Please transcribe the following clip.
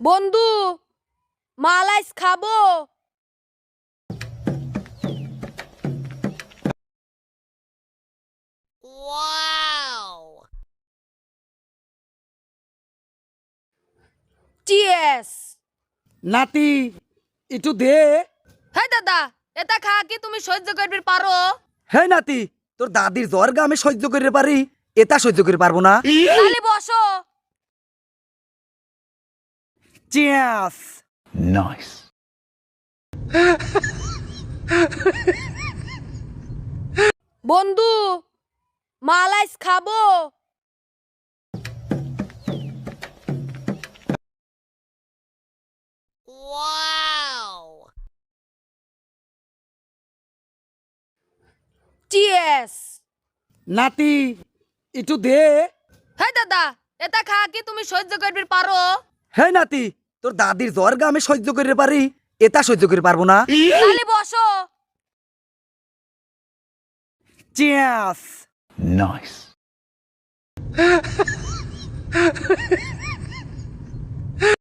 বন্ধু, মালাইস খাবো? চিয়েস। নাতি একটু দে। হ্যাঁ দাদা, এটা খা কি তুমি সহ্য করবে পারো? হ্যাঁ নাতি, তোর দাদির জ্বর গা আমি সহ্য করতে পারি, এটা সহ্য করতে পারবো না। তাহলে বসো। চিয়াস। Nice. বন্ধু, মালাইস খাবো? চিয়েস। নাতি একটু দে। হ্যাঁ দাদা, এটা খা কি তুমি সহ্য করবে পারো? হ্যাঁ নাতি, তোর দাদির জ্বর গা আমি সহ্য করতে পারি, এটা সহ্য করতে পারবো না। তাহলে বসো। Nice. চিয়াস।